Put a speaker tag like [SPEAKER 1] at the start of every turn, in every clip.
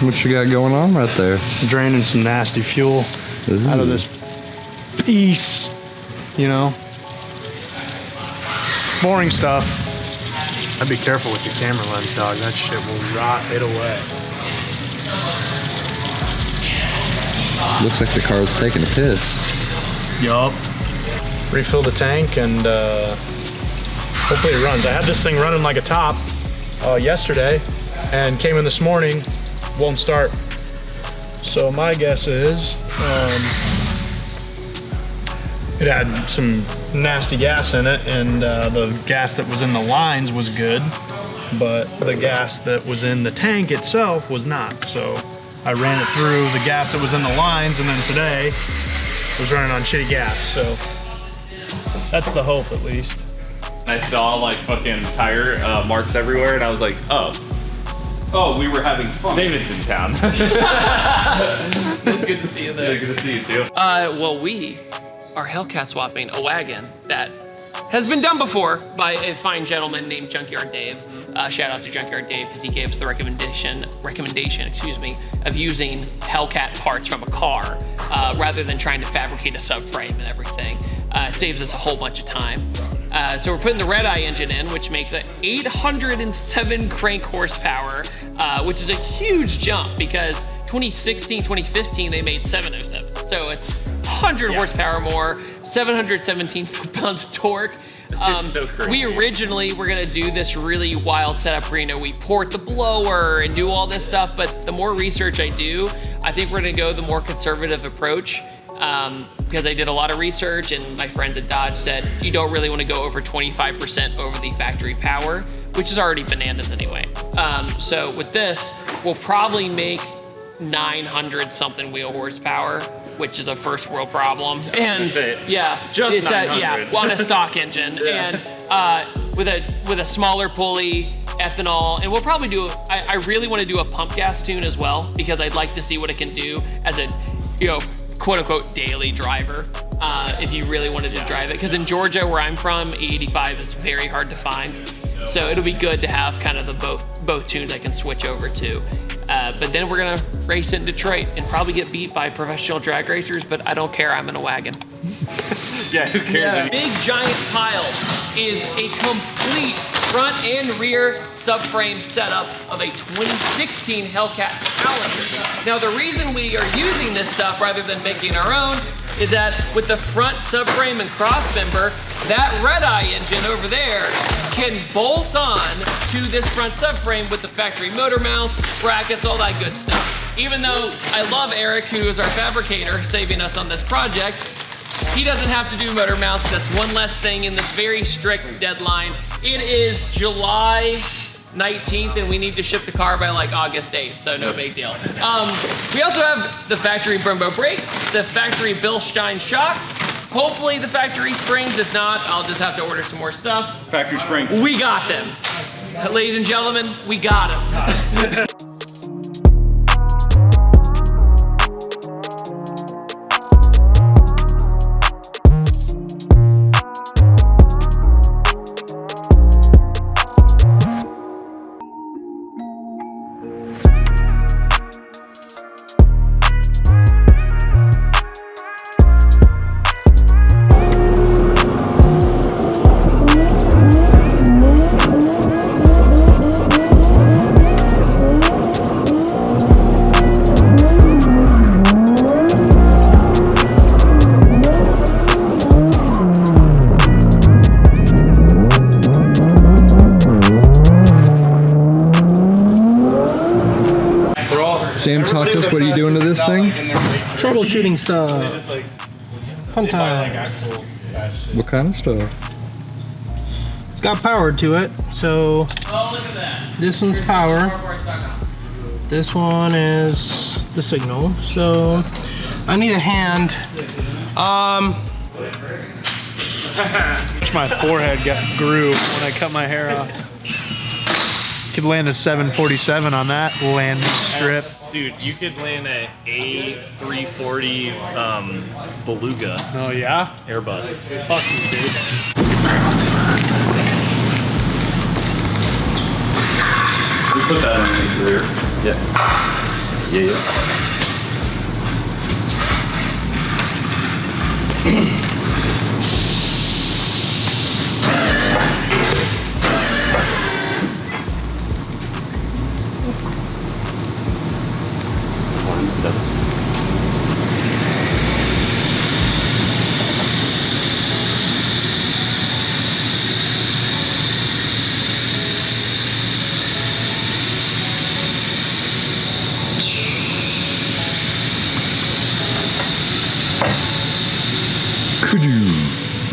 [SPEAKER 1] What you got going on right there?
[SPEAKER 2] Draining some nasty fuel out of this piece, you know. Boring stuff. I'd be careful with your camera lens, dog. That shit will rot it away.
[SPEAKER 1] Looks like the car's taking a piss.
[SPEAKER 2] Yup. Refill the tank and hopefully it runs. I had this thing running like a top yesterday and came in this morning, won't start. So my guess is it had some nasty gas in it, and the gas that was in the lines was good, but the gas that was in the tank itself was not. So I ran it through the gas that was in the lines, and then today it was running on shitty gas. So that's the hope, at least.
[SPEAKER 3] I saw like fucking tire marks everywhere, and I was like, oh, we were having fun. David's in town.
[SPEAKER 4] It's good to see you there.
[SPEAKER 3] Yeah, good to see you too.
[SPEAKER 4] Well, we are Hellcat swapping a wagon that has been done before by a fine gentleman named Junkyard Dave. Shout out to Junkyard Dave because he gave us the recommendation, of using Hellcat parts from a car rather than trying to fabricate a subframe and everything. It saves us a whole bunch of time. So we're putting the Red Eye engine in, which makes it 807 crank horsepower, which is a huge jump because 2016, 2015, they made 707. So it's 100 horsepower more, 717 foot-pounds of torque.
[SPEAKER 3] It's so crazy.
[SPEAKER 4] We originally were gonna do this really wild setup where, you know, we port the blower and do all this stuff, but the more research I do, I think we're gonna go the more conservative approach. Because I did a lot of research and my friends at Dodge said you don't really want to go over 25% over the factory power, which is already bananas anyway. So with this, we'll probably make 900 something wheel horsepower, which is a first world problem.
[SPEAKER 3] Just 900.
[SPEAKER 4] On a stock engine.
[SPEAKER 3] Yeah.
[SPEAKER 4] And with a smaller pulley, ethanol, and we'll probably do, I really want to do a pump gas tune as well, because I'd like to see what it can do as a, you know, quote unquote daily driver, if you really wanted to drive it. Because in Georgia, where I'm from, E85 is very hard to find. So it'll be good to have kind of the both tunes I can switch over to. But then we're gonna race it in Detroit and probably get beat by professional drag racers, but I don't care, I'm in a wagon.
[SPEAKER 3] Yeah, who cares?
[SPEAKER 4] The big giant pile is a complete front and rear subframe setup of a 2016 Hellcat Challenger. Now the reason we are using this stuff rather than making our own is that with the front subframe and crossmember, that Red Eye engine over there can bolt on to this front subframe with the factory motor mounts, brackets, all that good stuff. Even though I love Eric, who is our fabricator, saving us on this project, he doesn't have to do motor mounts. That's one less thing in this very strict deadline. It is July 19th and we need to ship the car by like August 8th, so no big deal. We also have the factory Brembo brakes, the factory Bilstein shocks, hopefully the factory springs. If not, I'll just have to order some more stuff.
[SPEAKER 3] Factory springs.
[SPEAKER 4] We got them. Ladies and gentlemen, we got them.
[SPEAKER 1] Sam, talk to us. What are you doing to this thing?
[SPEAKER 5] Troubleshooting stuff. Fun times.
[SPEAKER 1] What kind of stuff?
[SPEAKER 5] It's got power to it, so
[SPEAKER 4] Oh, look at that.
[SPEAKER 5] this one's power. This one is the signal. So I need a hand.
[SPEAKER 2] My forehead grew when I cut my hair off. Could land a 747 on that landing strip.
[SPEAKER 3] Dude, you could land a A340 Beluga
[SPEAKER 2] Oh yeah?
[SPEAKER 3] Airbus.
[SPEAKER 2] Fuck you, dude.
[SPEAKER 3] We put that on the rear. Yeah.
[SPEAKER 6] Yeah, yeah.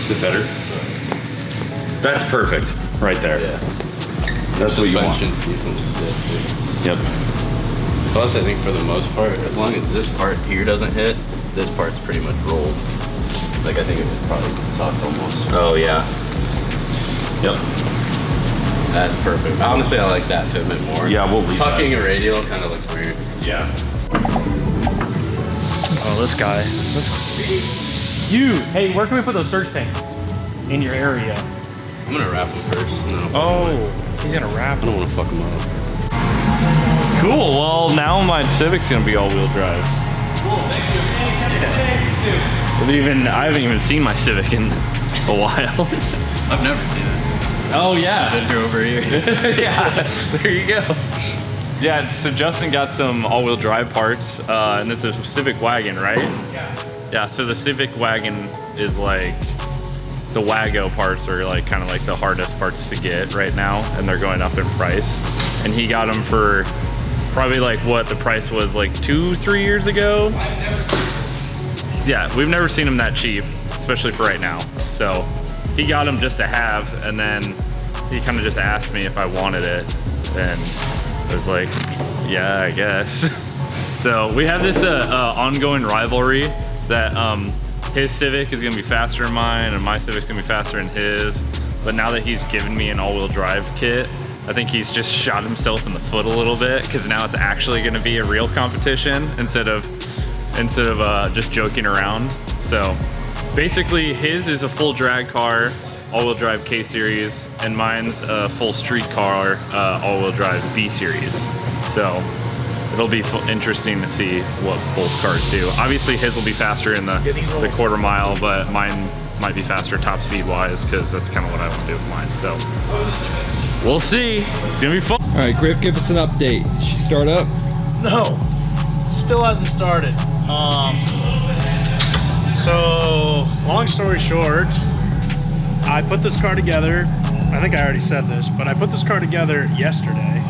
[SPEAKER 3] Is it better? That's perfect, right there.
[SPEAKER 6] Yeah.
[SPEAKER 3] That's what you want. Yep.
[SPEAKER 6] Plus, I think for the most part, as long as this part here doesn't hit, this part's pretty much rolled. Like, I think it would probably tuck almost. Oh, yeah. Yep. That's perfect. Honestly, I like that fitment more.
[SPEAKER 3] Yeah, we'll leave
[SPEAKER 6] Tucking
[SPEAKER 3] that.
[SPEAKER 6] a radial kind of looks weird.
[SPEAKER 3] Yeah.
[SPEAKER 2] Oh, this guy. You! Hey, where can we put those surge tanks? In your area.
[SPEAKER 6] I'm gonna wrap them first. No.
[SPEAKER 2] Oh, he's gonna wrap
[SPEAKER 6] I don't want to fuck them up.
[SPEAKER 3] Cool. Well, now my Civic's gonna be all-wheel drive.
[SPEAKER 4] Cool, thank you.
[SPEAKER 3] I haven't even seen my Civic in a while.
[SPEAKER 6] I've never seen it.
[SPEAKER 3] Oh yeah.
[SPEAKER 6] Then you're over here.
[SPEAKER 3] Yeah. There you go. Yeah. So Justin got some all-wheel drive parts, and it's a Civic wagon, right? Yeah. Yeah. So the Civic wagon is like. The Wago parts are like kind of like the hardest parts to get right now, and they're going up in price. And he got them for probably like what the price was like 2-3 years ago. Yeah, we've never seen them that cheap, especially for right now. So he got them just to have, and then he kind of just asked me if I wanted it, and I was like, yeah, I guess. So we have this ongoing rivalry that his Civic is gonna be faster than mine, and my Civic's gonna be faster than his. But now that he's given me an all-wheel drive kit, I think he's just shot himself in the foot a little bit, because now it's actually gonna be a real competition instead of just joking around. So basically his is a full drag car, all-wheel drive K series, and mine's a full street car, all-wheel drive B series. So it'll be interesting to see what both cars do. Obviously his will be faster in the quarter mile, but mine might be faster top speed wise, because that's kind of what I want to do with mine. So we'll see. It's gonna be fun.
[SPEAKER 1] All right, Griff, give us an update. Did she start up?
[SPEAKER 2] No, still hasn't started. So long story short, I put this car together. I think I already said this, but I put this car together yesterday,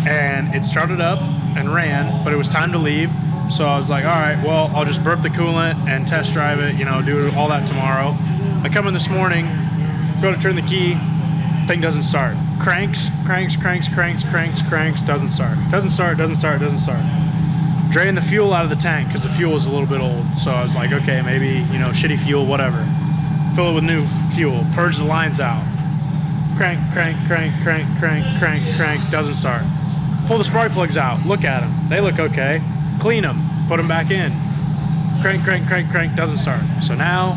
[SPEAKER 2] and it started up and ran, but it was time to leave. So I was like, all right, well, I'll just burp the coolant and test drive it, you know, do all that tomorrow. I come in this morning, go to turn the key, thing doesn't start. Cranks, doesn't start. Doesn't start. Drain the fuel out of the tank, because the fuel was a little bit old. So I was like, okay, maybe, you know, shitty fuel, whatever. Fill it with new fuel, purge the lines out. Crank, doesn't start. Pull the spark plugs out, look at them. They look okay. Clean them, put them back in. Crank, doesn't start. So now,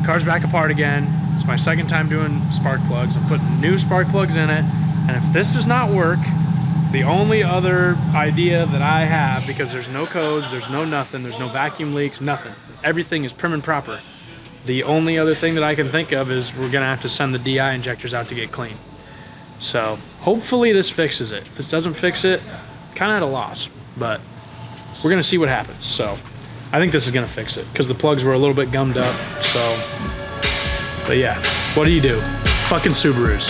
[SPEAKER 2] car's back apart again. It's my second time doing spark plugs. I'm putting new spark plugs in it. And if this does not work, the only other idea that I have, because there's no codes, there's no nothing, there's no vacuum leaks, nothing. Everything is prim and proper. The only other thing that I can think of is we're gonna have to send the DI injectors out to get clean. So hopefully this fixes it. If this doesn't fix it, kind of at a loss, but we're gonna see what happens. So I think this is gonna fix it, because the plugs were a little bit gummed up. So, but yeah, what do? Fucking Subarus.